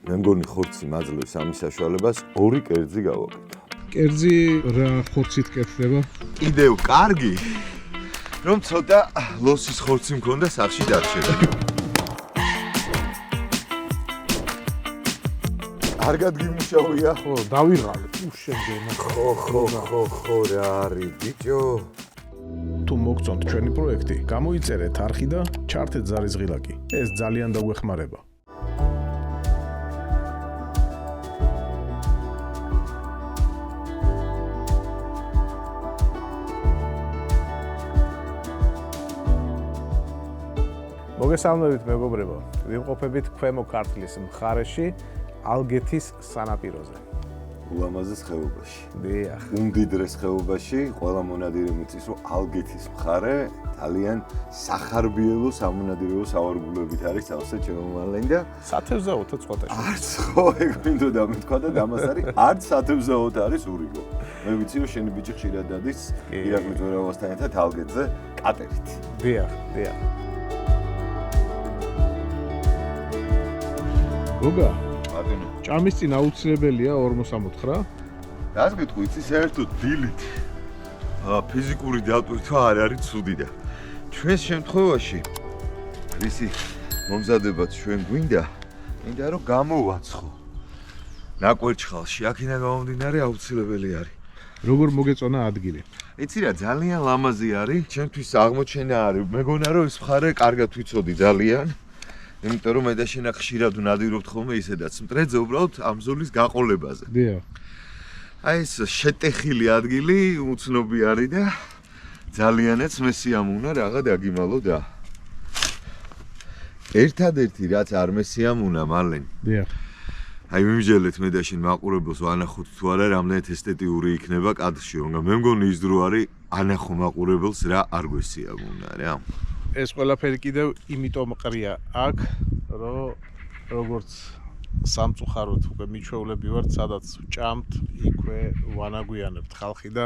მე მგონი ხორცი მაძლევს ამის საშუალებას 2 კერძი გავაკეთო. კერძი რა ხორცით კეთდება? კიდევ კარგი, რომ ცოტა ლოსის ხორცი მქონდა სახში დარჩენილი. კარგად გიმუშავია. ხო, დავიღალე. უშენდენა. ხო, რა არის ბიჭო? თუ მოგწონთ ჩვენი პროექტი, გამოიწერეთ არხი და ჩართეთ ზარის ღილაკი. ეს ძალიან დაგვეხმარება. მოგესალმებით მეგობრებო. ვიმყოფებით ქვემო ქართლის მხარეში, ალგეთის სანაპიროზე. ულამაზეს ხეობაში. დიახ. უმდიდრეს ხეობაში, ყველა მონადირე მიწის, რომ ალგეთის მხარე ძალიან სახარბიელო სამონადირეო სავარგულებით არის წავსე ჩემომალენ და სათევზაოთა წვათაში. არც ხო ეგ მინდოდა მეთქვა და დამას არის არც სათევზაოთ არის ურიგო. მე ვიცი რომ შენი ბიჭი ხშირად დადის ირაკლი ძვერავასთან ერთად ალგეთზე კატერით. დიახ. გოგა, ბატონო, ჭამის წინ აუცილებელია 269? რას გეტყვი, იცი საერთოდ დილით ფიზიკური დატვირთვა არ არის ცუდი და ჩვენს შემთხვევაში ვისი მომზადებაც ჩვენ გვინდა რომ გამოვაცხო. ნაკვერჩხალში აქედან გამომდინარე აუცილებელი არის. როგორ მოგეწონა ადგილი? იცი რა, ძალიან ლამაზი არის, ჩემთვის აღმოჩენა არის. მეგონა რომ ეს მხარე კარგად ვიცოდი ძალიან. იმიტომ რომ მე და შენ ხშირად ვნადირობთ ხოლმე ისედაც მტრედზე უბრალოდ ამ ზოლის გაყოლებაზე. დიახ. აი ეს შეტეხილი ადგილი უცნობი არის და ძალიანაც მე სიამოვნა რაღა დაგიმალო და ერთადერთი რაც არ მე სიამოვნა მალენ. დიახ. აი მიმჯელეთ მე და შენ მაყურებელს ვანახოთ თუ არა რამდენად ესთეტიური იქნება კადრში, მაგრამ მე მგონი ის დრო არის ანახო მაყურებელს რა არ გვესიამოვნა რა. ეს ყველაფერი კიდევ იმიტომ ყრია აქ, რომ როგორც სამწუხაროდ უკვე მიჩვეულები ვართ, სადაც ვჭამთ, იქვე ვანაგვიანებთ ხალხი და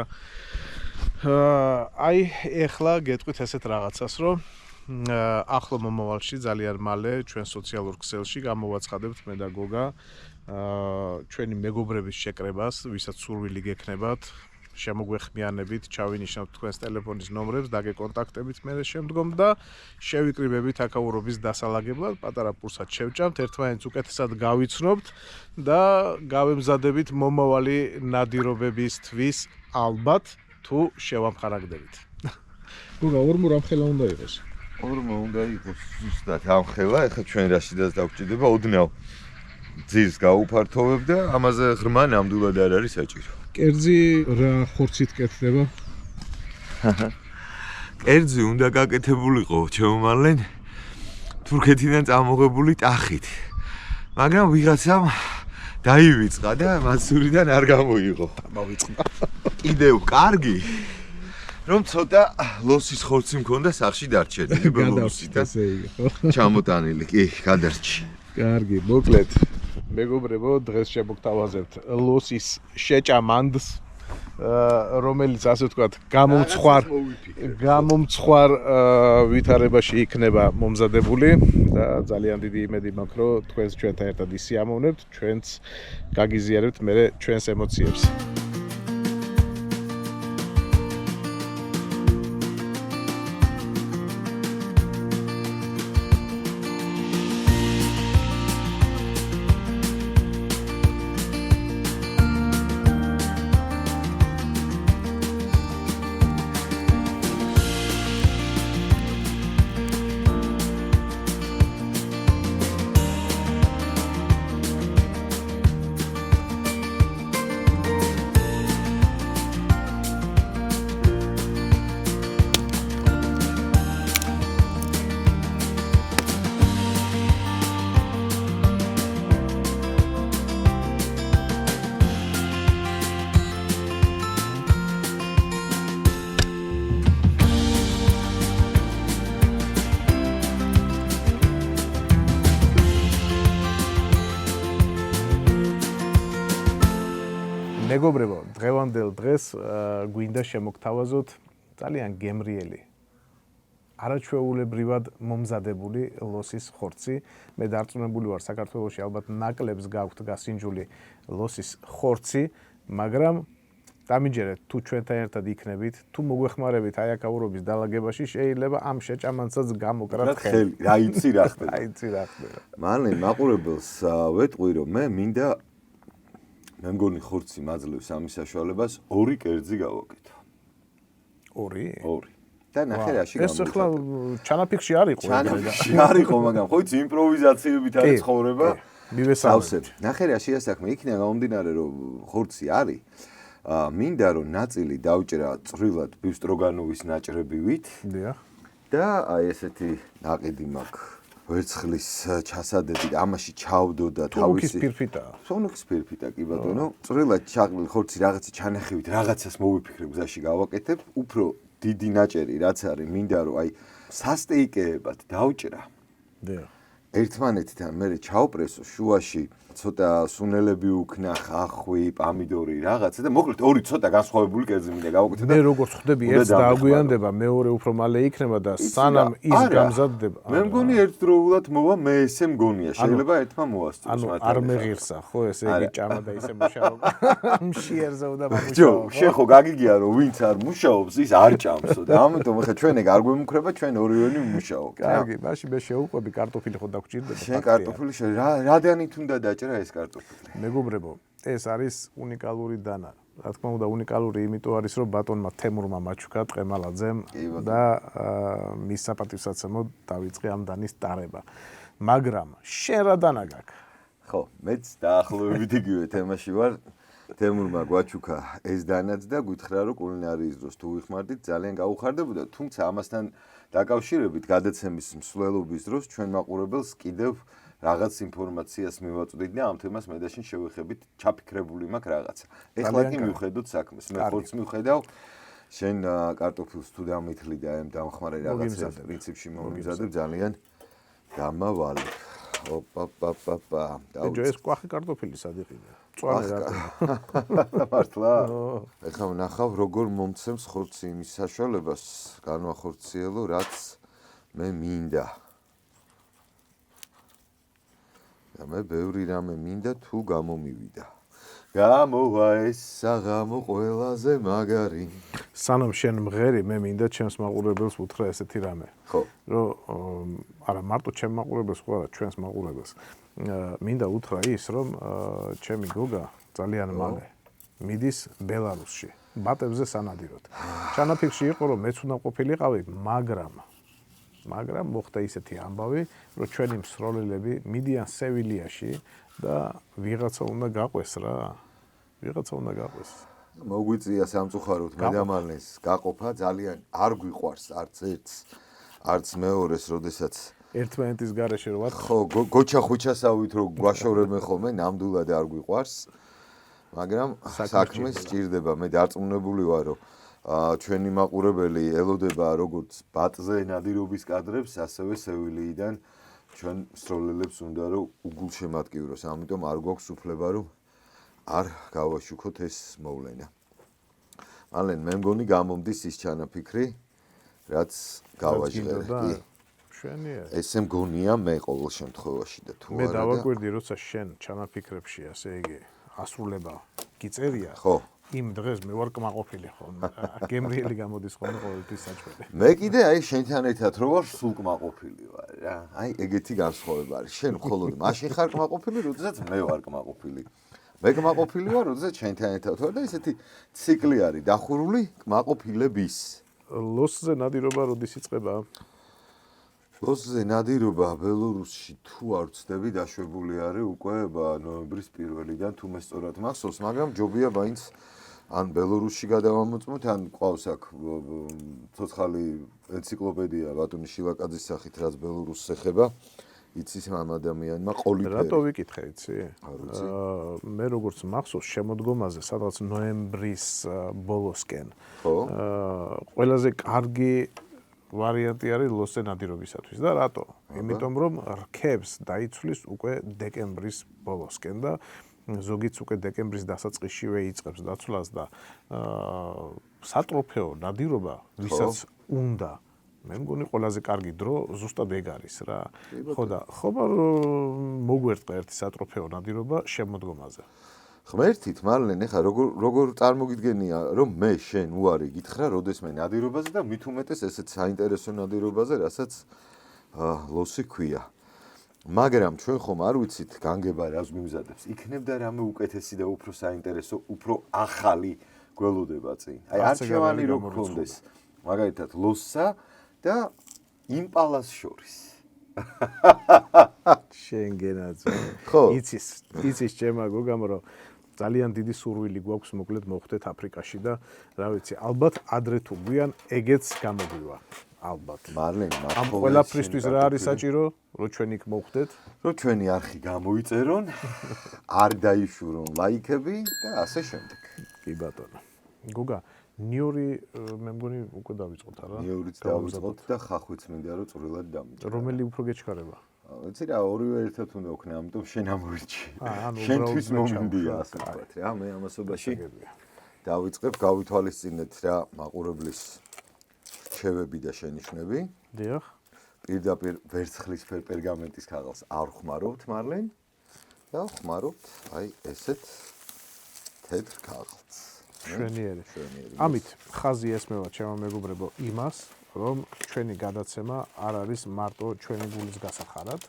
აი ეხლა გეტყვით ესეთ რაღაცას, რომ ახლო მომავალში ძალიან მალე ჩვენ სოციალურ ქსელში გამოვაცხადებთ მე და გოგა ჩვენი მეგობრების შეკრებას, ვისაც სურვილი გექნებათ, შემოგვეხმიანებით, ჩავინიშნავთ თქვენს ტელეფონის ნომრებს, დაგეკონტაქტებით მე შემდგომ და შევიკრიბებით აკაურობის დასალაგებლად, პატარა პურსად შევჭამთ, ერთმანეთს უკეთესად გავიცნობთ და გავემზადებით მომავალი ნადირობებისთვის ალბათ თუ შევამხარაგდებით. გოგა, ორმო რამხელა უნდა იყოს? ორმო უნდა იყოს ზუსტად ამხელა, ეხლა ჩვენ რაშიდაც დავჭირდება, ოდნავ ძირს გაუფართოვებ და ამაზე ღრმა ნამდვილად არ არის საჭირო. კერძი რა ხორცით კეთდება? კერძი უნდა გაკეთებულიყო ჩემომალენ თურქეთიდან წამოღებული ტახით. მაგრამ ვიღაცამ დაივიწყა და მასურიდან არ გამოიღო. მოვიწყდა. კიდევ კარგი, რომ ცოტა ლოსის ხორცი მქონდა სახში დარჩენილი ბელორუსიდან ჩამოტანილი. კი, გადარჩი. კარგი, მოკლედ. მეგობრებო, დღეს შემოგთავაზებთ ლოსის შეჭამანდს, რომელიც ასე ვთქვათ, გამომცხვარ ვითარებაში იქნება მომზადებული და ძალიან დიდი იმედი მაქვს, რომ თქვენს ჩვენთან ერთად ისიამოვნებთ, ჩვენც გაგიზიარებთ მერე ჩვენს ემოციებს. მეგობრებო, დღევანდელ დღეს გვინდა შემოგთავაზოთ ძალიან გემრიელი არაჩვეულებრივად მომზადებული ლოსის ხორცი. მე დარწმუნებული ვარ, საქართველოში ალბათ ნაკლებს გაქვთ გასინჯული ლოსის ხორცი, მაგრამ დამიჯერეთ თუ ჩვენთან ერთად იქნებით, თუ მოგვეხმარებით აი აკაურობის დალაგებაში, შეიძლება ამ შეჭამანსაც გამოკრათ ხელი. რა იცი რა ხდება. რა იცი რა ხდება. მალე მაყურებელს ვეტყვი რომ მე მინდა მე მგონი ხორცი მაძლევს ამის საშუალებას 2 კერძი გავაკეთო. 2? 2. და ნახე რაში ეს ახლა ჩანაფიქში არ იყო. ჩანაფიქში არ იყო, მაგრამ ხო იცი იმპროვიზაციებით არის ცხოვრება. მივესალმებ. ნახე რაში ასახმე, იქნება გამომდინარე რომ ხორცი არის. მინდა რომ ნაწილი დავჭრა წვრილად ბივსტროგანოვის ნაჭრებივით. დიახ. და აი ესეთი ნაყიდი მაქვს ვერცხლის ჩასადები, ამაში ჩავდო და თავისი ფირფიტაა. სონუქის ფირფიტა კი ბატონო. წვრილად ჩაყრილი ხორცი რაღაცა ჩანახივით, რაღაცას მოვიფიქრე გზაში გავაკეთებ, უფრო დიდი ნაჭერი რაც არის, მინდა რომ აი სასტეიკეებად დავჭრა. დიახ. ერთმანეთთან მე ჩავპრესო შუაში ცოტა სუნელები უქნა, ხახვი, პამიდორი, რაღაცა და მოკლედ 2 ცოტა განსხვავებული კერძი მინდა გავაკეთო და მე როგორც ხვდები, ერთს დააგვიანდება, მეორე უფრო მალე იქნება და სანამ ის გამზადდება. მე მგონი ერთდროულად მოვა, მე ესე მგონია, შეიძლება ერთმა მოასწროს ანუ მართლა. არ მეღირსა, ხო, ესე იგი ჭამა და ისე მუშაობა. მშიერზე უნდა მუშაობა. მუშაობა. შენ ხო გაგიგია რომ ვინც არ მუშაობს, ის არ ჭამსო და ამიტომ ხა ჩვენ ეგ არ გვემუქრება, ჩვენ ორივენი ვმუშაობ. კარგი, მაშინ მე შეუყვები კარტოფილი ხო დაგჭირდება. შენ კარტოფილი რადანით უნდა დაჭრა ეს კარტოფილი? მეგობრებო, ეს არის უნიკალური დანა. რა თქმა უნდა, უნიკალური იმიტომ არის, რომ ბატონმა თემურმა მაჩუკა ტყემალაძემ და მის საპატივსაცემად დავიწყე ამ დანის ტარება. მაგრამ შენ რა დანა გაქვს? ხო, მეც დაახლოებით იგივე თემაში ვარ. თემურმა გვაჩუქა ეს დანაც და გითხრა რომ კულინარიის დროს თუ ვიხმარდით ძალიან გაუხარდებოდა, თუმცა ამასთან დაკავშირებით გადაცემის მსვლელობის დროს ჩვენ მაყურებელს კიდევ რაღაც ინფორმაციას მივაწვდით და ამ თემას მე და შენ შევეხებით, ჩაფიქრებული მაქვს რაღაცა. ეხლა კი მივხედოთ საქმეს. მე ხორცს მივხედავ, შენ კარტოფილს თუ დამითლი და ამ დამხმარე რაღაცას პრინციპში მომიზადებ ძალიან დამავალებ. ოპა. ეჯო ეს კვახი კარტოფილი სად იყიდა? წვანე რა. მართლა? ეხლა ვნახავ როგორ მომცემს ხორცი იმის საშუალებას განვახორციელო, რაც მე მინდა. და მე ბევრი რამე მინდა თუ გამომივიდა. გამოვა ეს საღამო ყველაზე მაგარი. სანამ შენ მღერი, მე მინდა ჩემს მაყურებელს უთხრა ესეთი რამე. ხო. რომ არა მარტო ჩემ მაყურებელს, ხო არა ჩვენს მაყურებელს. მინდა უთხრა ის, რომ ჩემი გოგა ძალიან მალე მიდის ბელარუსში, ბატებზე სანადიროდ. ჩანაფიქში იყო რომ მეც უნდა ყოფილიყავი, მაგრამ მოხდა ისეთი ამბავი, რომ ჩვენი მსროლელები მიდიან სევილიაში და ვიღაცა უნდა გაყვეს რა. ვიღაცა უნდა გაყვეს. მოგვიწია სამწუხაროდ მე და მალეს გაყოფა ძალიან არ გვიყვარს არც ერთს, არც მეორეს, როდესაც ერთმანეთის გარეშე რო ვარ. ხო, გოჩა ხუჩასავით რო გვაშორებენ ხოლმე, ნამდვილად არ გვიყვარს. მაგრამ საქმე სჭირდება, მე დარწმუნებული ვარ, რომ ჩვენი მაყურებელი ელოდება როგორც ბატზე ნადირობის კადრებს, ასევე სევილიიდან ჩვენ მსროლელებს უნდა რომ უგულშემატკივროს. ამიტომ არ გვაქვს უფლება რომ არ გავაშუქოთ ეს მოვლენა. მალენ მე მგონი გამომდის ის ჩანაფიქრი, რაც გავაჟღერე. კი. შვენიერი. ესე მგონია მე ყოველ შემთხვევაში და თუ მე დავაკვირდი, როცა შენ ჩანაფიქრებში ასე იგი ასრულება გიწერია. ხო. იმ დღეს მე ვარ კმაყოფილი ხოლმე. გემრიელი გამოდის ხოლმე ყოველთვის საჭმელი. მე კიდე აი შენთან ერთად რო ვარ სულ კმაყოფილი ვარ რა. აი ეგეთი განსხვავება არის. შენ მხოლოდ მაშინ ხარ კმაყოფილი, როდესაც მე ვარ კმაყოფილი. მე კმაყოფილი ვარ, როდესაც შენთან ერთად ვარ და ესეთი ციკლი არის დახურული კმაყოფილების. ლოსზე ნადირობა როდის იწყება? ლოსზე ნადირობა ბელორუსში თუ არ ვცდები დაშვებული არის უკვე ნოემბრის 1-დან თუ მე სწორად მახსოვს, მაგრამ ჯობია მაინც ან ბელორუსში გადავამოწმოთ, ან ყავს აქ ცოცხალი ენციკლოპედია ბატონი შილაკაძის სახით, რაც ბელორუსს ეხება. იცის ამ ადამიანმა ყოლიფერი. რატო ვიკითხე, იცი? მე როგორც მახსოვს, შემოდგომაზე, სადღაც ნოემბრის ბოლოსკენ. ხო. ყველაზე კარგი ვარიანტი არის ლოსზე ნადირობისათვის და რატო? იმიტომ რომ რქებს დაიცვლის უკვე დეკემბრის ბოლოსკენ და ზოგიც უკვე დეკემბრის დასაწყისშივე იწყებს დაცვლას და სატროფეო ნადირობა, ვისაც უნდა მე მგონი ყველაზე კარგი დრო ზუსტად ეგ არის რა. ხო და ხობა მოგვერტყა ერთი სატროფეო ნადირობა შემოდგომაზე. ღმერთით მარლენ ეხა როგორ წარმოგიდგენია რომ მე შენ უარი გითხრა როდესმე ნადირობაზე და მით უმეტეს ესეც საინტერესო ნადირობაზე რასაც ლოსი ქვია მაგრამ ჩვენ ხომ არ ვიცით განგება რას გვიმზადებს იქნებდა რამე უკეთესი და უფრო საინტერესო უფრო ახალი გველოდება წინ აი არჩევანი რო გქონდეს მაგალითად ლოსსა და იმპალას შორის შენ გენაც ხო იცის ჩემა გოგამ რომ ძალიან დიდი სურვილი გვაქვს მოკლედ მოხვდეთ აფრიკაში და რა ვიცი ალბათ ადრე თუ გვიან ეგეც გამოგვივა ალბათ მარლენ ამ ყველაფრისთვის რა არის საჭირო რომ ჩვენ იქ მოხვდეთ რომ ჩვენი არხი გამოიწერონ არ დაიშურონ ლაიქები და ასე შემდეგ კი ბატონო გოგა ნიორი მე მგონი უკვე დავიწყოთ არა ნიორიც დავიწყოთ და ხახვიც მინდა რომ წვრილად დამჭირდა რომელი უფრო გეჩქარება ვიცი რა ორივე ერთად უნდა ვქნა ამიტომ შენ ამოვირჩი შენთვის მომდია ასე ვთქვათ რა მე ამასობაში დავიწყებ გავითვალისწინეთ რა მაყურებლის რჩევები და შენიშვნები დიახ პირდაპირ ვერცხლისფერ პერგამენტის ქაღალდს არ ხმარობთ მარლენ და ხმარობთ აი ესეთ თეთრ ქაღალდს შვენიერი ამით ხაზი ესმევა ჩემო მეგობრებო იმას რომ ჩვენი გადაცემა არ არის მარტო ჩვენი გულის გასახარად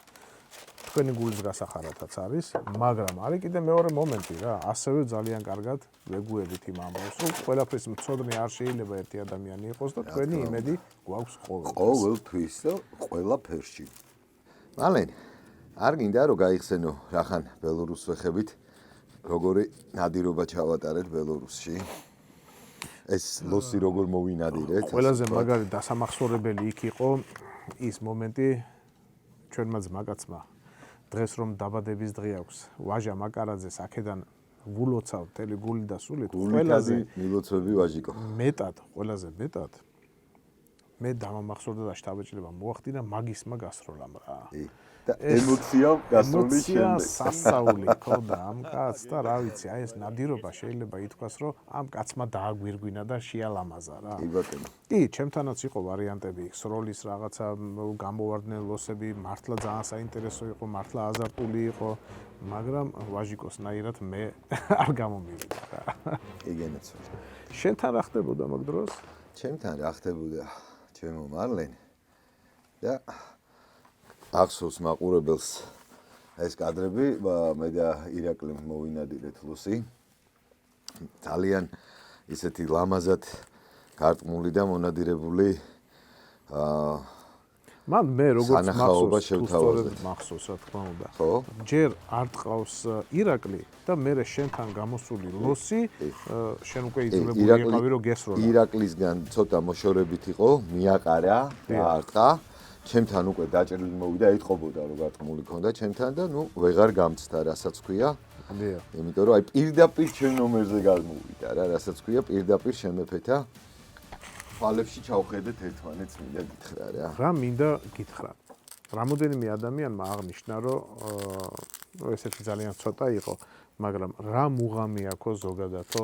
თქვენი გულის გასახარადაც არის მაგრამ არის კიდე მეორე მომენტი რა ასევე ძალიან კარგად ვეგუებით იმ ამბავს რომ ყველაფრის მწოდნე არ შეიძლება ერთი ადამიანი იყოს და თქვენი იმედი გვაქვს ყოველთვის და ყველაფერში მალენ არ გინდა რომ გაიხსენო რახან ბელორუსს ვეხებით როგორი ნადირობა ჩავატარეთ ბელორუსში ეს ლოსი როგორ მოვინადირეთ ყველაზე მაგარი დასამახსოვრებელი იქ იყო ის მომენტი ჩვენმა ძმაკაცმა დღეს რომ დაბადების დღე აქვს ვაჟა მაკარაძეს აქედან ვულოცავ მთელი გული და სულით ყველაზე მილოცვები ვაჟიკო ყველაზე მეტად მე დამამახსოვრდა და შთაბეჭდილება მოახდინა მაგისმა გასროლამ რა და ემოცია გასროლის შემდეგ სასაული ქონდა ამ კაცს და რა ვიცი აი ეს ნადირობა შეიძლება ითქვას რომ ამ კაცმა დააგვირგვინა და შეალამაზა რა კი ბატონო კი ჩემთანაც იყო ვარიანტები სროლის რაღაცა გამოვარდნენ ლოსები მართლა ძალიან საინტერესო იყო მართლა აზარტული იყო მაგრამ ვაჟიკოსნაირად მე არ გამომივიდა რა ეგენაც შენთან რა ხდებოდა მაგ დროს ჩემთან რა ხდებოდა ჩემო მარლენ და ახსოვს მაყურებელს ეს კადრები მე და ირაკლი მოვინადირეთ ლოსი ძალიან ისეთი ლამაზად გარტყმული და მონადირებული მან მე როგორც მახსოვს რა თქმა უნდა ხო ჯერ არ ტყავს ირაკლი და მე შენთან გამოსული ლოსი შენ უკვე იძულებული იყავი რომ გესროლა ირაკლისგან ცოტა მოშორებით იყო მიაყარა და არტყა ჩემთან უკვე დაჭრილი მოვიდა ეთყობოდა რომ გარტყმული ქონდა ჩემთან და ნუ ვეღარ გამცდა რასაც ქვია დიახ იმიტომ რომ აი პირდაპირ ჩემ ნომერზე გამოვიდა რა რასაც ქვია პირდაპირ შემეფეთა ფალებში ჩავხედეთ ერთმანეთს მინდა გითხრა რა მინდა გითხრა რამოდენიმე ადამიანმა აღნიშნა რომ ესეთი ძალიან ცოტა იყო მაგრამ რა მუღამი აქვს ზოგადადო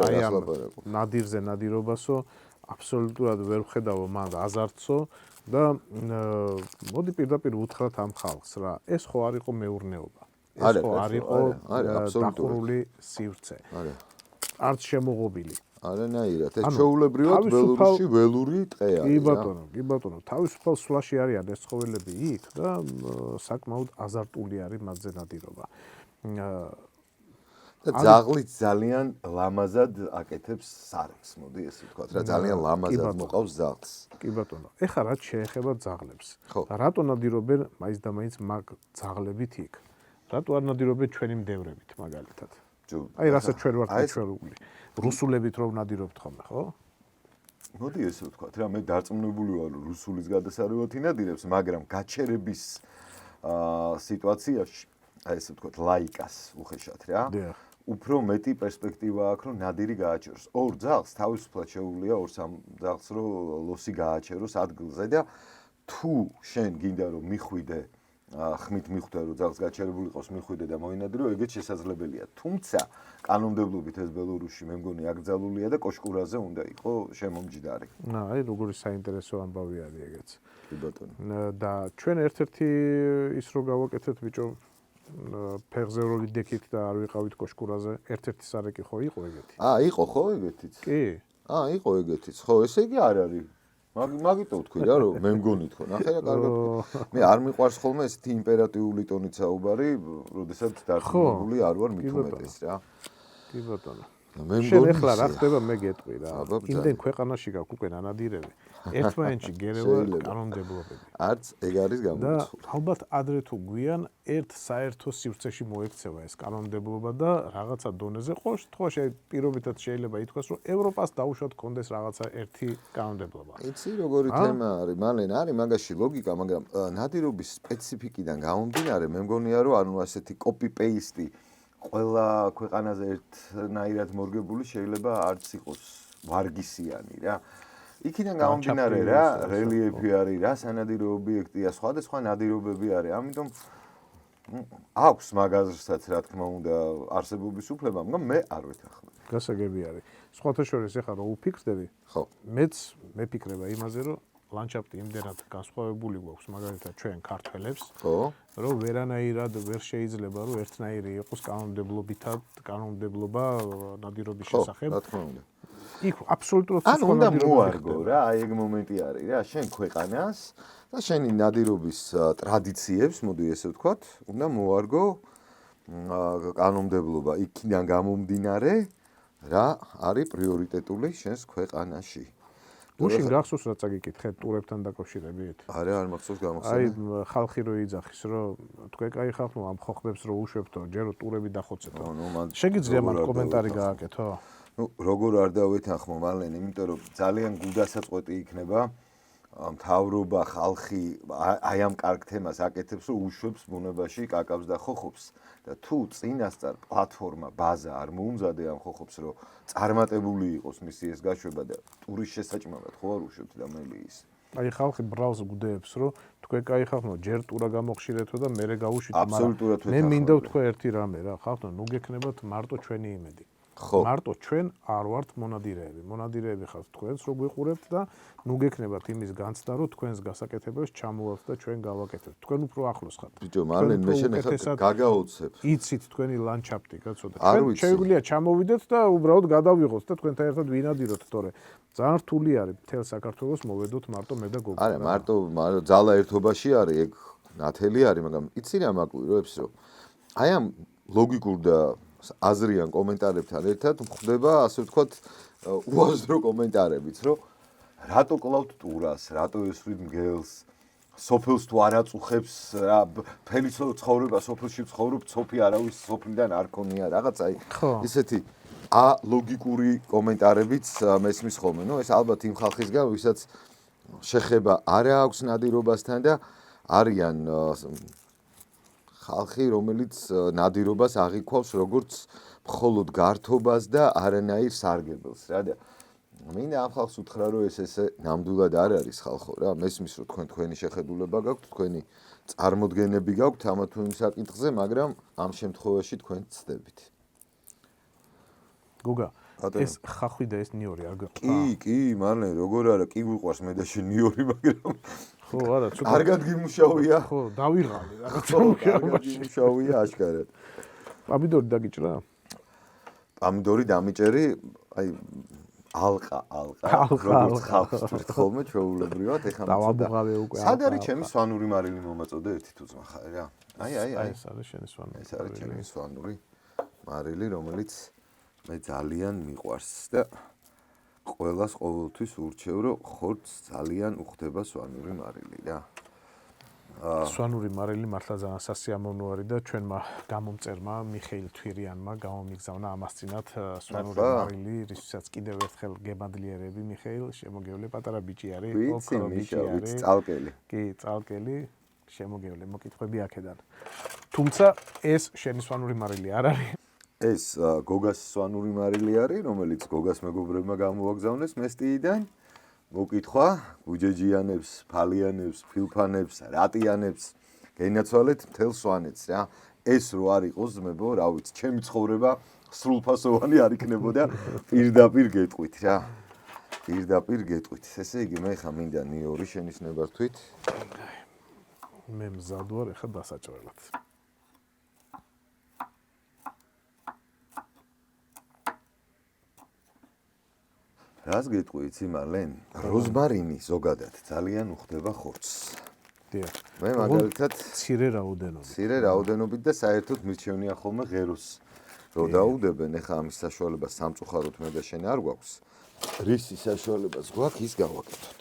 აი ამ ნადირზე ნადირობასო აბსოლუტურად ვერ ვხედავო მან აზარტსო და მოდი პირდაპირ უთხრათ ამ ხალხს რა ეს ხო არ იყო მეურნეობა ეს ხო არ იყო დახურული სივრცე არც შემოღობილი არანაირად ეს ჩვეულებრივად ბელორუსში ველური ტყეა კი ბატონო თავისუფალ სვლაში არიან ეს ცხოველები იქ და საკმაოდ აზარტული არის მათზე ნადირობა და ძაღლიც ძალიან ლამაზად აკეთებს სარემს მოდი ესე ვთქვათ რა ძალიან ლამაზად მოყავს ძაღლს კი ბატონო ეხლა რაც შეეხება ძაღლებს რატო ნადირობენ მაინც და მაინც მაგ ძაღლებით იქ რატო არ ნადირობენ ჩვენი მდევრებით მაგალითად აი რასაც ჩვენ ვართ ჩვეული რუსულებით რომ ნადირობთ ხოლმე ხო მოდი ესე ვთქვათ რა მე დარწმუნებული ვარ რომ რუსულის გადასარევად ინადირებს მაგრამ გაჩერების სიტუაციაში აი ესე ვთქვათ ლაიკას უხეშად რა უფრო მეტი პერსპექტივა აქვს რომ ნადირი გააჩეროს ორ ძაღლს თავისუფლად შეუძლია ორ-სამ ძაღლს რომ ლოსი გააჩეროს ადგილზე და თუ შენ გინდა რომ მიხვიდე ხმით მიხვდა რომ ძალს გაჩერებული იყოს მიხვიდე და მოინადირო, ეგეც შესაძლებელია. თუმცა კანონმდებლობით ეს ბელორუსში მე მგონი აკრძალულია და კოშკურაზე უნდა იყო შემომჯდარი. აი როგორი საინტერესო ამბავი არის ეგეც. კი ბატონო. და ჩვენ ერთ-ერთი ის რო გავაკეთეთ ბიჭო ფეხზე რო ვიდექით და არ ვიყავით კოშკურაზე, ერთ-ერთი სარეკი ხო იყო ეგეთი? იყო ხო ეგეთიც? კი. იყო ეგეთიც. ხო, ესე იგი არ არის. მაგიტო ვთქვი რა რომ მე მგონით ხო, ნახე რა კარგად. მე არ მიყვარს ხოლმე ესეთი იმპერატიული ტონით საუბარი, როდესაც დარწმუნებული არ ვარ მით უმეტეს რა. კი ბატონო. მე შენ მგონი ახლა რა ხდება მე გეტყვი რა. აბა, ბრძანა. იმდენ ქვეყანაში გაქვს უკვე ნანადირები. ერთმანეთში გერევა შეიძლება. კანონმდებლობები. არც ეგ არის და გამოიწვია. ალბათ ადრე თუ გვიან ერთ საერთო სივრცეში მოექცევა ეს კანონმდებლობა და რაღაცა დონეზე ყოველ შემთხვევაში პირობითად შეიძლება ითქვას რომ ევროპას დაუშვათ კონდეს რაღაცა ერთი კანონმდებლობა. იცი როგორი თემა არის, მალენ არის მაგაში ლოგიკა, მაგრამ ნადირობის სპეციფიკიდან გამომდინარე, მე მგონია რომ ანუ ასეთი copy-paste ყველა ქვეყანაზე ერთნაირად მორგებული შეიძლება არც იყოს ვარგისიანი რა. იქიდან გამომდინარე რა, რელიეფი არის რა, სანადირო ობიექტია, სხვადასხვა ნადირობები არის. ამიტომ აქვს მაგაზრსაც რა თქმა უნდა არსებობის უფლება, მაგრამ მე არ ვეთანხმებ. გასაგები არის. სხვათა შორის ეხლა რო უფიქრდები, ხო. მეც მეფიქრება იმაზე რომ ლანდშაფტი იმდენად განსხვავებული გვაქვს მაგალითად ჩვენ ქართველებს, ხო? რომ ვერანაირად ვერ შეიძლება რომ ერთნაირი იყოს კანონმდებლობა ნადირობის შესახებ. რა თქმა უნდა. იქ აბსოლუტურად ანუ უნდა მოარგო რა, აი ეგ მომენტი არის რა, შენ ქვეყანას და შენი ნადირობის ტრადიციებს, მოდი ესე ვთქვათ, უნდა მოარგო კანონმდებლობა იქიდან გამომდინარე, რა არის პრიორიტეტული შენს ქვეყანაში. გუშინ გახსოვს რა წაგიკითხე ტურებთან დაკავშირებით? არა, არ მახსოვს აი გამახსენე. ხალხი რო იძახის რომ თქვენ კაი ხალხო ამ ხოხბებს რო უშვებთო, ჯერო ტურები დახოცეთო. შეგიძლია მან კომენტარი გააკეთო? ნუ როგორ არ დავეთანხმო მალენ, იმიტომ რომ ძალიან გულდასაწყვეტი იქნება მთავრობა, ხალხი აი ამ კარგ თემას აკეთებს, რომ უშვებს ბუნებაში კაკაბს და ხოხობს და თუ წინასწარ პლატფორმა, ბაზა არ მოუმზადე ამ ხოხობს, რომ წარმატებული იყოს მისი ეს გაშვება და ტურის შესაჭმელად ხო არ უშვებთ და მელი ის. აი ხალხი ბრალს გუდეებს, რომ თქვენ კაი ხალხო, ჯერ ტურა გამოხშირეთო და მერე გავუშვით, აბსოლუტურად მე მინდა ვთქვა ერთი რამე რა, ხალხო, ნუ გექნებათ მარტო ჩვენი იმედი. მარტო ჩვენ არ ვართ მონადირეები. მონადირეები ხართ თქვენს რო გვიყურებთ და ნუ გექნებათ იმის განცდა რომ თქვენს გასაკეთებელს ჩამოვალთ და ჩვენ გავაკეთებთ. თქვენ უფრო ახლოს ხართ. ბიჭო, მალენ მე შენ ახლა გაგაოცებ. იცით თქვენი ლანდშაფტი, კაცო და ჩვენ შეგვიძლია ჩამოვიდეთ და უბრალოდ გადავიღოთ და თქვენთან ერთად ვინადიროთ, თორე ძალიან რთული არის მთელ საქართველოს მოვედოთ მარტო მე და გოგო. არა, მარტო ძალა ერთობაში არის, ეგ ნათელი არის, მაგრამ იცი რა მაკვირვებს რომ აი ამ ლოგიკურ და აზრიან კომენტარებთან ერთად ხდება, ასე ვთქვათ, უაზრო კომენტარებიც, რომ რატო კლავთ ტურას, რატო ესვრით მგელს, სოფელს თუ არ აწუხებს, რა ფელი ცხოვრება სოფელში ცხოვრობ, სოფი არავის სოფლიდან არ ქონია, რაღაც აი ისეთი ლოგიკური კომენტარებიც მესმის ხოლმე. ნუ ეს ალბათ იმ ხალხისგან, ვისაც შეხება არ აქვს ნადირობასთან და არიან ხალხი, რომელიც ნადირობას აღიქვავს როგორც მხოლოდ გართობას და არანაირ სარგებელს რა და მინდა ამ ხალხს უთხრა რომ ეს ესე ნამდვილად არ არის ხალხო რა მესმის რომ თქვენი შეხედულება გაქვთ თქვენი წარმოდგენები გაქვთ ამა თუ იმ საკითხზე მაგრამ ამ შემთხვევაში თქვენ ცდებით გოგა ეს ხახვი და ეს ნიორი არ გაყვება კი მალე როგორ არა კი გვიყვარს მე და შენ ნიორი მაგრამ ხო არა ცოტა კარგად გიმუშავია ხო დავიღალი რაღაცა გიმუშავია აშკარად პამიდორი დაგიჭრა პამიდორი დამიჭერი აი ალყა როგორც ხალხს თვით ხოლმე ჩვეულებრივად ეხლა დავაბუღავე უკვე სად არის ჩემი სვანური მარილი მომაწოდე ერთი თუ ძმახა რა აი ეს არის შენი სვანური ეს არის ჩემი სვანური მარილი რომელიც მე ძალიან მიყვარს და ყველას ყოველთვის ურჩევ რომ ხორცს ძალიან უხდება სვანური მარილი რა სვანური მარილი მართლა ძალიან სასიამოვნო არის და ჩვენმა გამომწერმა მიხეილ თვირიანმა გამომიგზავნა ამასწინათ სვანური მარილი რისთვისაც კიდევ ერთხელ გემადლიერები მიხეილ შემოგევლე პატარა ბიჭი არის ოქრო ბიჭი არის წალკელი კი წალკელი შემოგევლე მოკითხვები აქედან თუმცა ეს შენი სვანური მარილი არ არის ეს გოგას სვანური მარილი არის რომელიც გოგას მეგობრებმა გამოაგზავნეს მესტიიდან მოკითხვა გუჯეჯიანებს, ფალიანებს, ფილფანებს, რატიანებს გეინაცვალეთ მთელ სვანეთს რა. ეს რო არ იყოს ძმებო, რა ვიცი, ჩემი ცხოვრება სრულფასოვანი არ იქნებოდა პირდაპირ გეტყვით რა. პირდაპირ გეტყვით. ესე იგი მე ხა მინდა ნიორი შენის ნებართვით. მე მზად ვარ ახლა დასაჭრელად. რას გეტყვი იცი მალენ? როზმარინი ზოგადად ძალიან უხდება ხორცს. დიახ. მე მაგალითად მცირე რაოდენობით. მცირე რაოდენობით და საერთოდ მირჩევნია ხოლმე ღეროს. რო დაუდებენ, ეხა ამის საშუალება სამწუხაროდ მე და შენ არ გვაქვს. რისი საშუალებაც გვაქვს, ის გავაკეთოთ.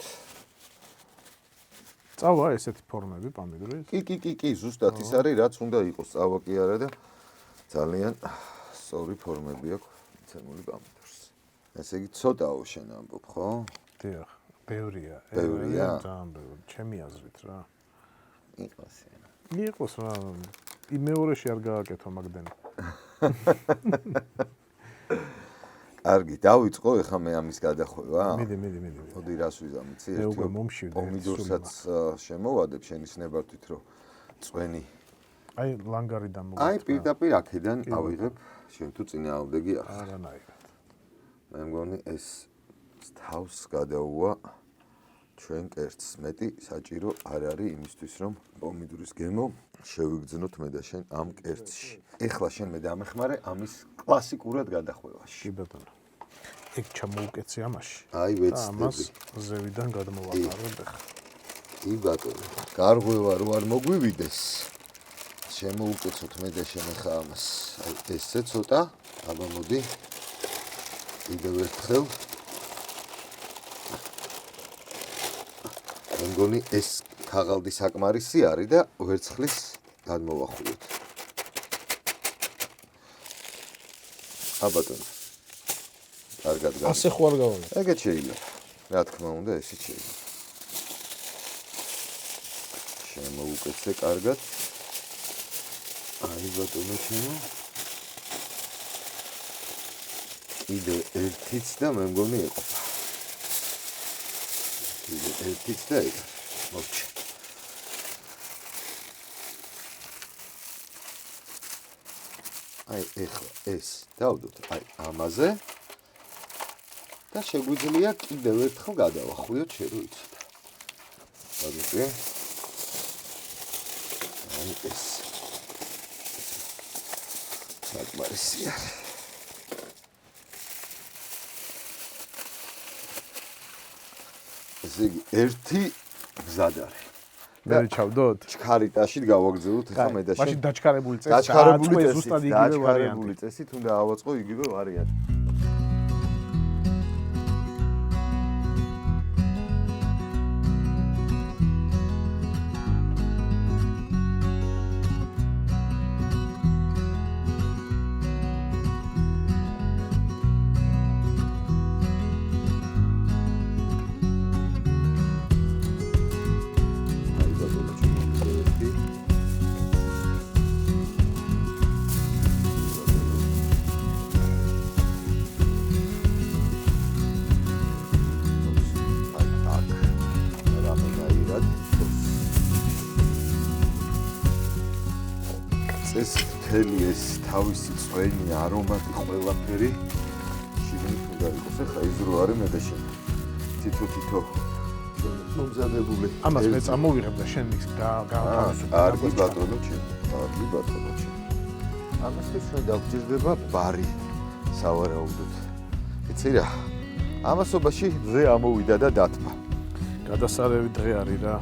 წავა ესეთი ფორმები პამიდორის? კი, ზუსტად ის არის, რაც უნდა იყოს, წავა კი არა და ძალიან სწორი ფორმები აქვს მიცემული პამიდორს. ესე იგი ცოტაო შენ ამბობ, ხო? დიახ, ბევრია. ბევრია? ძალიან ბევრი, ჩემი აზრით რა. იყოს. იყოს რა. მეორეში არ გააკეთო მაგდენი. კარგი, დავიწყო ეხა მე ამის გადახვევა. მიდი. მოდი რას ვიზამიცი? მე უკვე მომშვიდე. პომიდორსაც შემოვადებ შენის ნებართვით, რომ წვენი. აი ლანგარიდან მოგწევ. აი პირდაპირ აქედან ავიღებ, შენ თუ წინააღმდეგი ახლა. არანაირად. მე მგონი ეს თავს გადაუვა ჩვენ კერძს. მეტი საჭირო არ არის იმისთვის, რომ პომიდორის გემო შევიგრძნოთ მე და შენ ამ კერძში. ეხლა შენ მე დამეხმარე ამის კლასიკურად გადახვევაში. კი ბატონო. ეგ ჩამოუკეცე ამაში. აი და ვეცდები. ამას ზევიდან გადმოვაყარებ ახლა. კი ბატონო. გარღვევა რო არ მოგვივიდეს. შემოუკეცოთ მე და შენ ახლა ამას. აი ესე ცოტა, აბა მოდი. კიდევ ერთხელ. მე მგონი ეს ქაღალდი საკმარისი არის და ვერცხლის გადმოვახულოთ. აბატონო. კარგად გავა. ასე ხო არ გავა. ეგეც შეიძლება. რა თქმა უნდა, ესეც შეიძლება. შემოუკეთე კარგად. აი ბატონო შემო. კიდე ერთიც და მე მგონი ეყოფა. კიდე ერთიც და ეგ. მოვჭი. აი ეხლა ეს დავდოთ აი ამაზე და შეგვიძლია კიდევ ერთხელ გადავახვიოთ შე რო იცოდა. მაგიტყვი. აი ეს. საკმარისი არის. ესე იგი ერთი გზად არის. მე ჩავდოთ? ჩქარიტაში გავაგზავნოთ ახლა მე და შენ. მაშინ დაჩქარებული წესი. დაჩქარებული წესი, ზუსტად იგივე ვარიანტი. დაჩქარებული წესი, თუნდა ავაწყო იგივე ვარიანტი. ეს მთელი ეს თავისი წვენი არომატი ყველაფერი შიგნით უნდა იყოს. ეხლა ის რო არის მე და შენ თითო მომზადებული. ამას მე წამოვიღებ და შენ ის გავთავისუფლებ. კარგი ბატონო ჩემო. კარგი ბატონო ჩემო. ამას ჩვენ დაგვჭირდება ბარი სავარაუდოდ. იცი რა? ამასობაში ზე ამოვიდა და დათმა. გადასარევი დღე არის რა.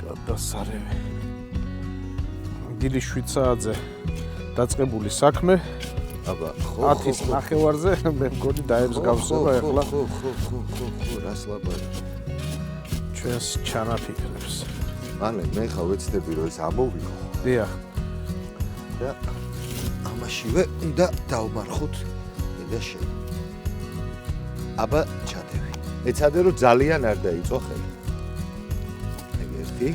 გადასარევი. დილი 7 საათზე დაწყებული საქმე. აბა, ხო. 10-ის ნახევარზე მე მგონი დაემსგავსება ახლა. ხო, რას ლაპარაკი? ჩვენს ჩანაფიქრებს. მალე მე ხა ვეცდები რომ ეს ამოვიღო. დიახ. და ამაშივე უნდა დავმარხოთ მე და შენ. აბა ჩადევი. ეცადე რომ ძალიან არ დაიწო ხელი. ეგ ერთი,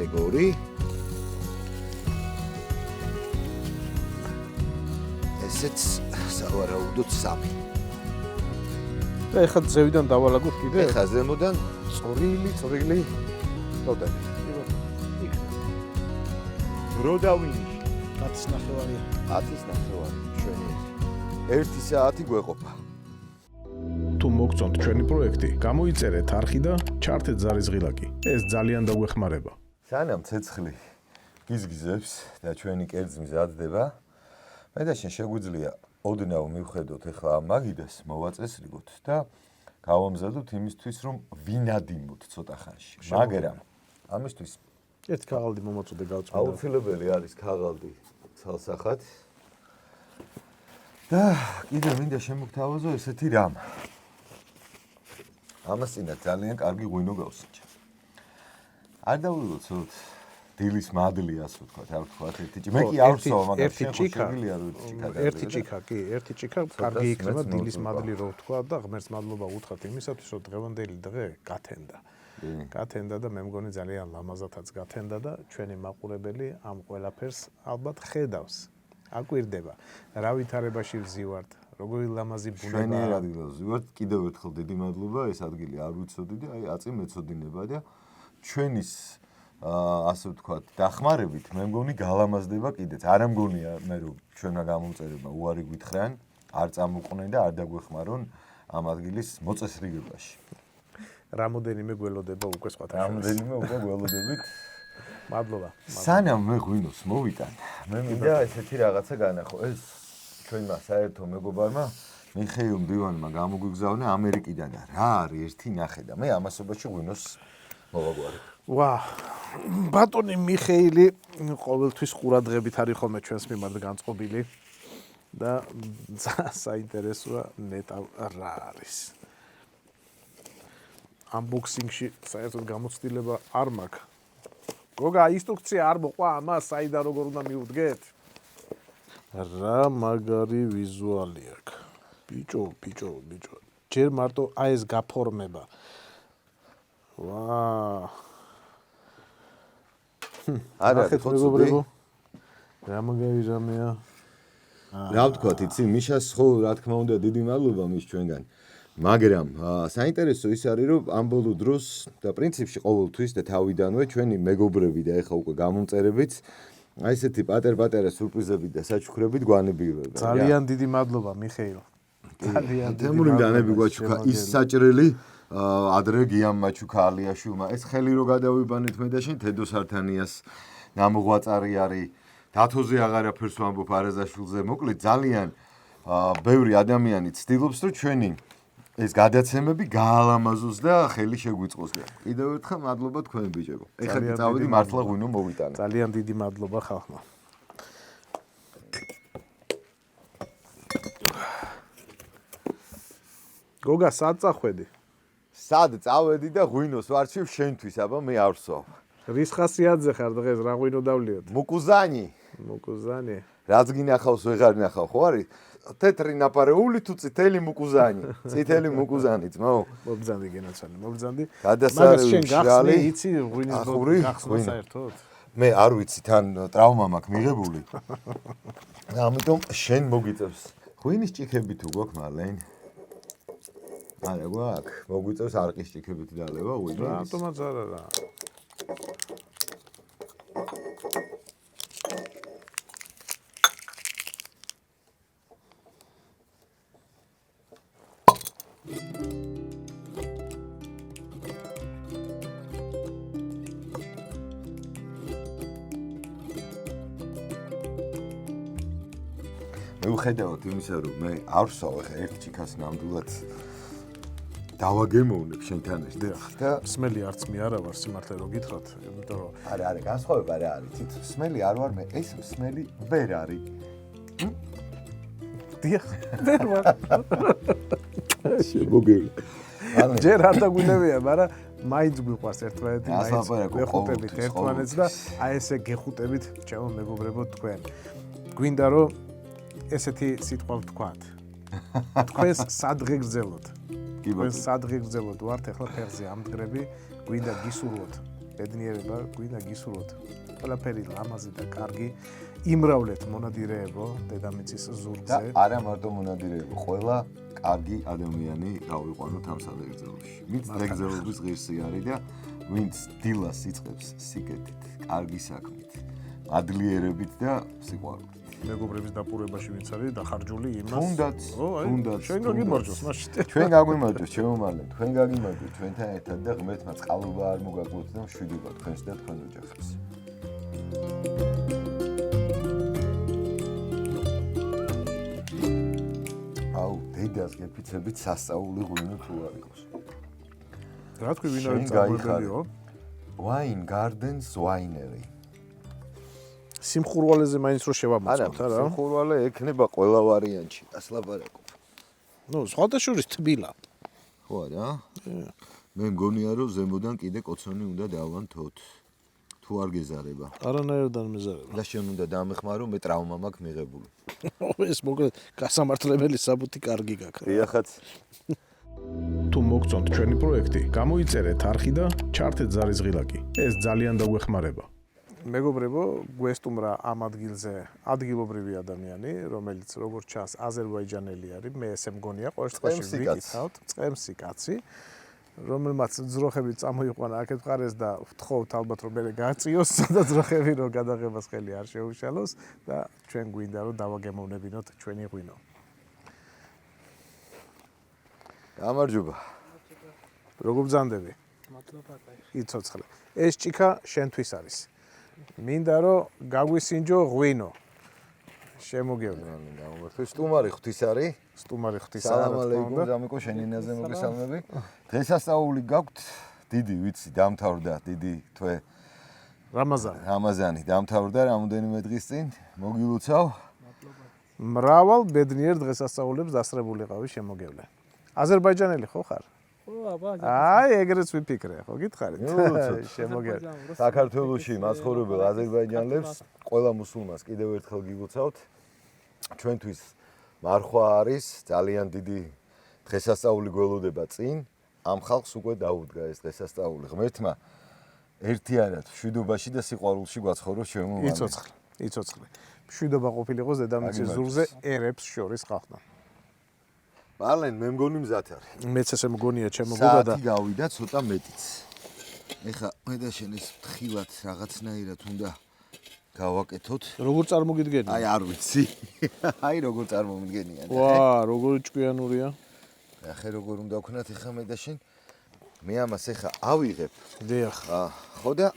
ეგ ორი. ესეც სავარაუდოდ 3. და ეხლა ზევიდან დავალაგოთ კიდე? ეხლა ზემოდან წვრილი. მოდები. დრო დავინიშნე. 10:09. 10:09 ჩვენი. 1 საათი გვეყოფა. თუ მოგწონთ ჩვენი პროექტი, გამოიწერეთ არხი და ჩართეთ ზარის ღილაკი. ეს ძალიან დაგვეხმარება. სანამ ცეცხლი გიზგიზებს და ჩვენი კერძი მზადდება, მე და შენ შეგვიძლია ოდნავ მივხედოთ ახლა ამ მაგიდას, მოვაწესრიგოთ და გავამზადოთ იმისთვის, რომ ვინადიმოთ ცოტა ხანში. მაგრამ ამისთვის ერთ ქაღალდი მომაწოდე გავწმენდა. აუცილებელი არის ქაღალდი ცალსახად. და კიდე მინდა შემოგთავაზო ესეთი რამ. ამასინა ძალიან კარგი ღვინო გავსიჭა. არ დავულოცოთ დილის მადლი ასე ვთქვათ, არ ვთქვათ ერთი ჭიქა. მე კი არ ვსავა, მაგრამ შენ ხო შეგვიძლია რომ ერთი ჭიქა კი, ერთი ჭიქა კარგი იქნება დილის მადლი რო ვთქვა და ღმერთს მადლობა უთხრათ იმისათვის, რომ დღევანდელი დღე გათენდა. გათენდა და მე მგონი ძალიან ლამაზათაც გათენდა და ჩვენი მაყურებელი ამ ყველაფერს ალბათ ხედავს. აკვირდება, რა ვითარებაში ვზივართ, როგორი ლამაზი ბუნება. ჩვენი ადგილას ვზივართ, კიდევ ერთხელ დიდი მადლობა, ეს ადგილი არ ვიცოდი და აი აწი მეწოდინება და ჩვენის ასე ვთქვათ, დახმარებით მე მგონი გალამაზდება კიდეც. არ ამგონია მე რომ ჩვენმა გამომწერება უარი გვითხრან, არ წამოყვნენ და არ დაგვეხმარონ ამ ადგილის მოწესრიგებაში. რამოდენიმე გველოდება უკვე სხვა რამოდენიმე უკვე გველოდებით. მადლობა. სანამ მე ღვინოს მოვიტან, მე მინდა ესეთი რაღაცა განახო. ეს ჩვენმა საერთო მეგობარმა მიხეილ მდივანმა გამოგვიგზავნა ამერიკიდან და რა არის ერთი ნახე და მე ამასობაში ღვინოს მოვაგვარე. ვა, ბატონი მიხეილი ყოველთვის ყურადღებით არის ხოლმე ჩვენს მიმართ განწყობილი და საინტერესოა ნეტავ რა არის. Unboxing-ში საერთოდ გამოცდილება არ მაქვს. გოგა, ინსტრუქცია არ მოყვა ამას, საიდან როგორ უნდა მივუდგეთ? რა მაგარი ვიზუალი აქვს. ბიჭო. ჯერ მარტო აი ეს გაფორმება. ვა. არა, მეგობრებო. რა მაგარი რამეა. რა ვთქვათ, იცი, მიშას ხო რა თქმა უნდა დიდი მადლობა მის ჩვენგან. მაგრამ საინტერესო ის არის, რომ ამ ბოლო დროს და პრინციპში ყოველთვის და თავიდანვე ჩვენი მეგობრები და ეხა უკვე გამომწერებიც აი ესეთი პატარ-პატარა სურპრიზებით და საჩუქრებით გვანებიურებენ. ძალიან დიდი მადლობა, მიხეილ. ძალიან დიდი თემური მდანები გვაჩუქა ის საჭრელი ადრე გიამ მაჩუქა ალიაშვილმა. ეს ხელი რო გადავიბანეთ მე და შენ თედო სართანიას ნამოღვაწარი არის. დათოზე აღარაფერს ვამბობ არაზაშვილზე. მოკლედ ძალიან ბევრი ადამიანი ცდილობს, რომ ჩვენი ეს გადაცემები გაალამაზოს და ხელი შეგვიწყოს. კიდევ ერთხელ მადლობა თქვენ ბიჭებო. ეხლა კი წავედი მართლა ღვინო მოვიტანე. ძალიან დიდი მადლობა ხალხმა. გოგა, სად წახვედი? სად წავედი და ღვინოს ვარჩევ შენთვის, აბა მე არ ვსვავ. რის ხასიათზე ხარ დღეს, რა ღვინო დავლიოთ? მუკუზანი. რაც გინახავს ვეღარ ნახავ, ხო არის? თეთრი ნაპარეული თუ წითელი მუკუზანი. წითელი მუკუზანი, ძმაო. მობძანდი გენაცვალე, მობძანდი. გადასარევი შენ გახსნე, იცი ღვინის გახსნა საერთოდ? მე არ ვიცი, თან ტრავმა მაქვს მიღებული. და ამიტომ შენ მოგიწევს. ღვინის ჭიქები თუ გვაქვს მალენ? არა გვაქვს. მოგვიწევს არყის ჭიქებით დალევა ღვინის. რატომაც არა რა. მიუხედავად იმისა, რომ მე არ ვსვავ ახლა ერთ ჭიქას ნამდვილად დავაგემოვნებ შენთან ერთად და სმელი არც მე არა ვარ სიმართლე რო გითხრათ, იმიტომ რომ არა, განსხვავება რა არის? თით სმელი არ ვარ მე, ეს სმელი ვერ არის. დიახ, ვერ ვარ. შემოგელი. ჯერ არ დაგვინებია, მაგრამ მაინც გვიყვარს ერთმანეთი, მაინც გეხუტებით ერთმანეთს და აი ესე გეხუტებით, ჩემო მეგობრებო თქვენ. გვინდა რომ ესეთი სიტყვა ვთქვათ. თქვენს სადღე გრძელოთ. თქვენს სადღე გრძელოთ ვართ ახლა ფეხზე ამდგრები, გვინდა გისურვოთ. ბედნიერება გვინდა გისურვოთ. ყველაფერი ლამაზი და კარგი. იმრავლეთ მონადირეებო დედამიწის ზურგზე. და არა მარტო მონადირეებო, ყველა კარგი ადამიანი გავიყვანოთ ამ სადღეგრძელოში. ვინც დაგრძელობის ღირსი არის და ვინც დილას იწყებს სიკეთით, კარგი საქმით ადლიერებით და სიყვარულით. მეგობრების დაპურებაში ვინც არის დახარჯული იმას. თუნდაც, შენ გაგიმარჯოს მაშინ. ჩვენ გაგიმარჯოს, ჩემომალე, თქვენ გაგიმარჯოთ ჩვენთან ერთად და ღმერთმა წყალობა არ მოგაკლოთ და მშვიდობა თქვენს და თქვენ ოჯახებს. აუ, დედას გეფიცებით სასწაული ღვინო თუ არ იყოს. რა თქვი ვინ არის წარმოებელიო? Wine Gardens Winery. სიმხურვალეზე მაინც რო შევამოწმოთ არა? სიმხურვალე ექნება ყველა ვარიანტში, ასლაპარაკობ. ნუ სხვადასხვის თბილა. ხო არა? მე მგონია რომ ზემოდან კიდე კოცონი უნდა დავანთოთ. თუ არ გეზარება. არანაირად არ მეზარება. და შენ უნდა დამეხმარო, მე ტრავმა მაქვს მიღებული. ეს მოკლედ გასამართლებელი საბუთი კარგი გაქვს. დიახაც. თუ მოგწონთ ჩვენი პროექტი, გამოიწერეთ არხი და ჩართეთ ზარის ღილაკი. ეს ძალიან დაგვეხმარება. მეგობრებო, გვესტუმრა ამ ადგილზე ადგილობრივი ადამიანი, რომელიც როგორც ჩანს აზერბაიჯანელი არის, მე ესე მგონია, ყოველ შემთხვევაში ვიკითხავთ, წყემსი კაცი, რომელმაც ძროხები წამოიყვანა აქეთ მხარეს და ვთხოვთ ალბათ რომ მე გააწიოს და ძროხები რომ გადაღებას ხელი არ შეუშალოს და ჩვენ გვინდა რომ დავაგემოვნებინოთ ჩვენი ღვინო. გამარჯობა. როგორ ბრძანდები? მადლობა კაი. იცოცხლე. ეს ჭიქა შენთვის არის. მინდა რომ გაგვისინჯო ღვინო. შემოგევლე. სტუმარი ღვთის არის? სტუმარი ღვთის არის. სალამ ალეიკუმ, ზამიკო, შენ ენაზე მოგესალმები. დღესასწაული გაქვთ დიდი, ვიცი, დამთავრდა დიდი თვე. რამაზანი დამთავრდა რამოდენიმე დღის წინ. მოგილოცავ. მრავალ ბედნიერ დღესასწაულებს დასწრებულიყავი შემოგევლე. აზერბაიჯანელი ხო ხარ? ხო, აბა. აი, ეგრეც ვიფიქრე, ხო გითხარით? შემოგევლე. საქართველოში მაცხოვრებელ აზერბაიჯანელებს, ყველა მუსულმანს კიდევ ერთხელ გიგოცავთ. ჩვენთვის მარხვა არის ძალიან დიდი დღესასწაული გველოდება წინ. ამ ხალხს უკვე დაუდგა ეს დღესასწაული. ღმერთმა ერთიანად მშვიდობაში და სიყვარულში გვაცხოვროს შემოვიდა. იცოცხლე, იცოცხლე. მშვიდობა ყოფილიყოს დედამიწის ზურგზე ერებს შორის ხალხთან. მალენ მე მგონი მზად არის. მეც ესე მგონია ჩემო გოგა და საათი გავიდა ცოტა მეტიც. ეხა მე და შენ ეს თხილად რაღაცნაირად უნდა გავაკეთოთ. როგორ წარმოგიდგენია? აი არ ვიცი. აი როგორ წარმომიდგენია. ვა, როგორი ჭკვიანურია. ახლა როგორ უნდა ვქნათ ეხა მე და შენ? მე ამას ეხა ავიღებ. დიახ. ხო და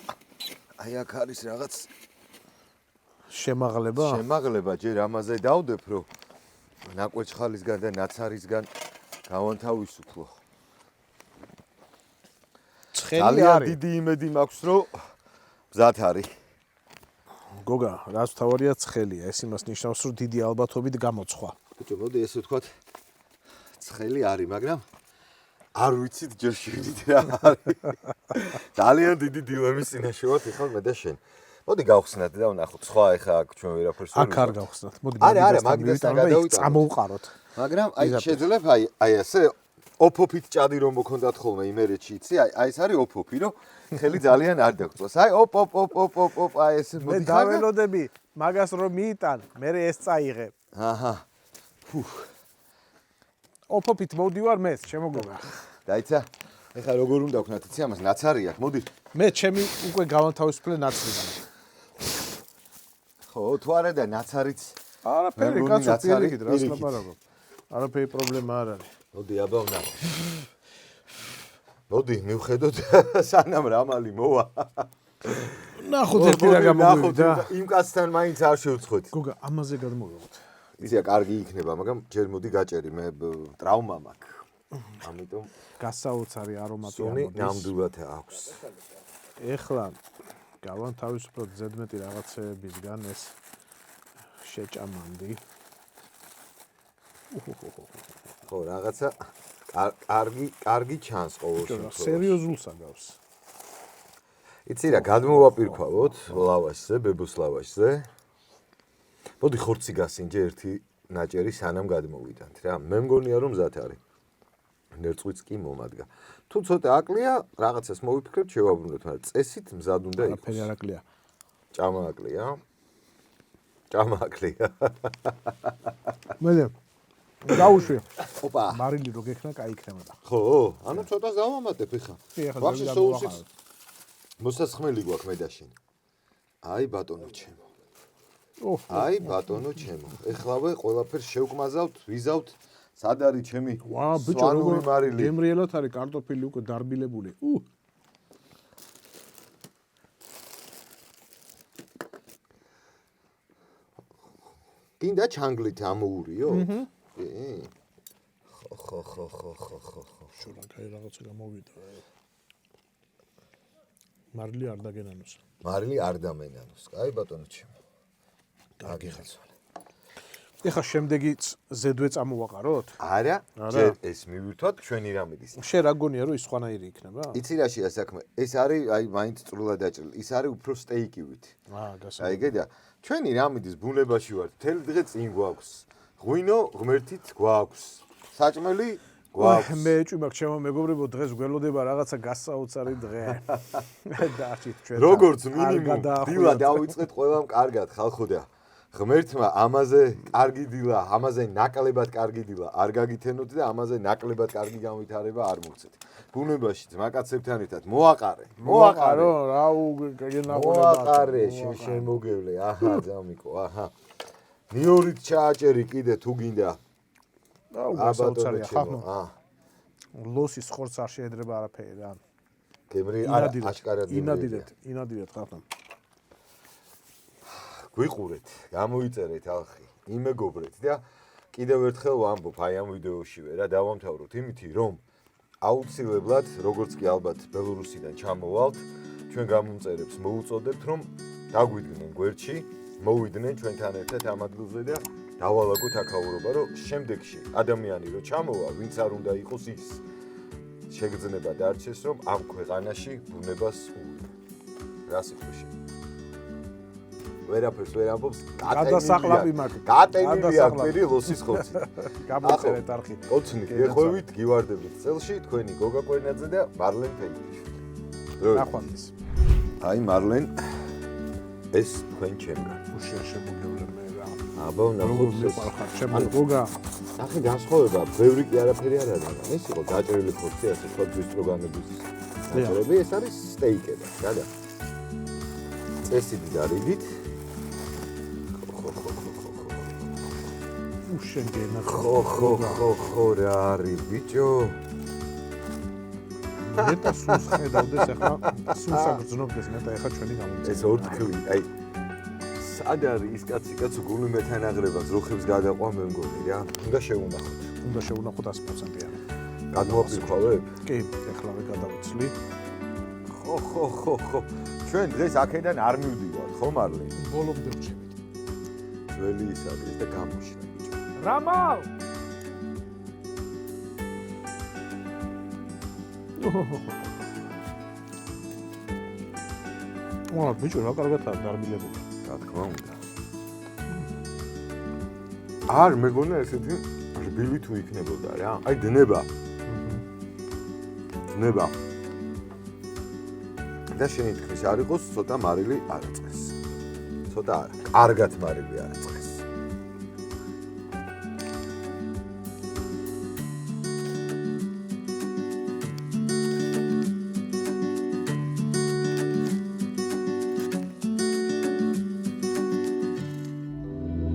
აი აქ არის რაღაც შემაღლება? შემაღლება, ჯერ ამაზე დავდებ, რომ ნაკვეჭხალისგან და ნაცარისგან გავანთავისუფლო. ცხელი ძალიან არის. დიდი იმედი მაქვს, რომ მზად არის. გოგა, რაც თავარია ცხელია, ეს იმას ნიშნავს, რომ დიდი ალბათობით გამოცხვა. ბიჭო, მოდი ესე ვთქვათ, ცხელი არის, მაგრამ არ ვიცით ჯერ შევიდით რა არის. ძალიან დიდი დილემის წინაშე ვართ ეხლა მე და შენ. მოდი გავხსნათ და ვნახოთ. სხვა ეხლა აქ ჩვენ ვერაფერს ვერ აქ არ გავხსნათ. მოდი არა, მაგდასთან გადავიტანოთ. წამოვყაროთ. მაგრამ აი შეძლებ აი ესე ოფოფით ჭადი რომ მოქონდათ ხოლმე იმერეთში, იცი? აი ეს არის ოფოფი, რომ ხელი ძალიან არ დაგწვას. აი ოპ აი ეს მე დაველოდები, მაგას რომ მიიტან, მე ეს წაიღებ. აჰა. ოფოფით მოვდივარ მეც, შემოგოგა. დაიცა. ეხლა როგორ უნდა ვქნათ, იცი ამას ნაცარი აქვს. მოდი. მე ჩემი უკვე გავანთავისუფლე ნაცრიდან. ხო, თუ არა და ნაცარიც. არაფერი, კაცო, პირიქით, რას ლაპარაკობ. არაფერი პრობლემა არ არის. მოდი აბა ვნახოთ. მოდი მივხედოთ სანამ რამალი მოვა. ნახოთ ერთი რა გამოვიდა. იმ კაცთან მაინც არ შევწხვეთ. გოგა, ამაზე გადმოვიღოთ. იცი, კარგი იქნება, მაგრამ ჯერ მოდი გაჭერი, მე ტრავმა მაქვს. ამიტომ გასაოცარი არომატი სუნი ამოდის. ნამდვილად აქვს. ეხლა გავანთავისუფლოთ ზედმეტი რაღაცეებისგან ეს შეჭამანდი. ხო, რაღაცა კარგი ჩანს ყოველ შემთხვევაში. სერიოზულს აგავს. იცი რა, გადმოვაპირქვავოთ ლავაშზე, ბებოს ლავაშზე. მოდი ხორცი გასინჯე ერთი ნაჭერი სანამ გადმოვიდანთ რა. მე მგონია რომ მზად არის. ნერწყვიც კი მომადგა. თუ ცოტა აკლია, რაღაცას მოვიფიქრებთ, შევაბრუნოთ, მაგრამ წესით მზად უნდა იყოს. არაფერი არ აკლია. ჭამა აკლია. ჭამა აკლია. მე დაუშვი. ოპა. მარილი რო გექნა, კაი იქნებოდა. ხო, ანუ ცოტა დავამატებ ეხა. ვახში სოუსიც მოსასხმელი გვაქვს მე და შენ. აი ბატონო ჩემო. ოჰ, აი ბატონო ჩემო. ეხლავე ყველაფერს შევკმაზავთ, ვიზავთ. სად არის ჩემი ვა, ბიჭო, სვანური მარილი? გემრიელად არის კარტოფილი უკვე დარბილებული. გინდა ჩანგლით ამოურიო? კი. ხო. შურა, კაი რაღაცა გამოვიდა. მარილი არ დაგენანოს. მარილი არ დამენანოს. აი ბატონო ჩემო. დაგიხაცვალე. ეხა შემდეგი ზედვე წამოვაყაროთ? არა, ჯერ ეს მივირთვათ ჩვენი რამედის. შენ რა გონია რომ ის სხვანაირი იქნება? იცი რაშია საქმე? ეს არის აი მაინც წვრილად დაჭრილი. ის არის უფრო სტეიკივით. გასაგებია. აი გედა, ჩვენი რამედის ბუნებაში ვართ. მთელი დღე წინ გვაქვს. ღვინო ღმერთით გვაქვს. საჭმელი გვაქვს. მე ჭვიმაქ ჩემო მეგობრებო დღეს გველოდება რაღაცა გასაოცარი დღე. დაარჩით ჩვენ. როგორც მინიმუმ დილა დავიწყეთ ყველამ კარგად ხალხო და ღმერთმა ამაზე კარგი დილა, ამაზე ნაკლებად კარგი დილა არ გაგითენოთ და ამაზე ნაკლებად კარგი განვითარება არ მოგცეთ. ბუნებაში ძმაკაცებთან ერთად მოაყარე. რა მოაყარე, შემოგევლე. აჰა, ძამიკო, აჰა. მიორით ჩააჭერი კიდე თუ გინდა. გასაოცარია ხახნო. ლოსის ხორცს არ შეედრება არაფერი რა. გემრი აშკარად ინადირეთ ხახნო. გვიყურეთ, გამოიწერეთ ახი, იმეგობრეთ და კიდევ ერთხელ ვამბობ აი ამ ვიდეოშივე რა დავამთავროთ იმითი რომ აუცილებლად როგორც კი ალბათ ბელორუსიდან ჩამოვალთ, ჩვენ გამომწერებს მოუწოდებთ რომ დაგვიდგნენ გვერდში, მოვიდნენ ჩვენთან ერთად ამ ადგილზე და დავალაგოთ აქაურობა, რომ შემდეგში ადამიანი რო ჩამოვა, ვინც არ უნდა იყოს ის შეგრძნება დარჩეს რომ ამ ქვეყანაში ბუნებას უვიდა. რა სიტყვაში ვერაფერს ვერ ამბობს გადასაყლავი მაქვს. გატენილია კვირი ლოსის ხორცი. გამოწერეთ არხი. ოცნი გეხვევით, გივარდებით წელში თქვენი გოგა კვერნაძე და მარლენ ფეილიშვილი. ნახვამდის. აი მარლენ ეს თქვენ ჩემგან. უშენ შემოგევლე მე რა. აბა ნახოთ მეყარხარ ჩემო გოგა. სახე განსხვავება, ბევრი კი არაფერი არ არის. ეს იყო დაჭერილი ხორცი, ასე სხვა ბისტროგანების დაჭერები, ეს არის სტეიკები, გადა. წესით და რიგით უშენ გენა ხო რა არის ბიჭო მეტა სულს ხედავდეს ახლა სულს აგრძნობდეს მეტა ახლა ჩვენი გამომწერა ეს ორთქლი აი სად არის ის კაცი გული მეთანაღრება ზრუხებს გადაყვა მე მგონი რა უნდა შეუნახოთ 100%-იანი გადმოვაფიქრავებ კი ეხლავე გადავიცლი ხო ჩვენ დღეს აქედან არ მივდივართ ხო მარლენ ბოლომდე ვჩებით ძველი ის არის და გამოშლა რამალ ბიჭო რა კარგადაა დარბილებული რა თქმა უნდა არ მეგონა ესეთი რბილი თუ იქნებოდა რა აი დნება და შენი თქმის არ იყოს ცოტა მარილი არ აწყეს ცოტა არა კარგად მარილი არ აწყეს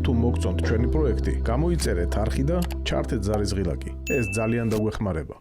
თუ მოგწონთ ჩვენი პროექტი, გამოიწერეთ არხი და ჩართეთ ზარისღილაკი. ეს ძალიან დაგვეხმარება.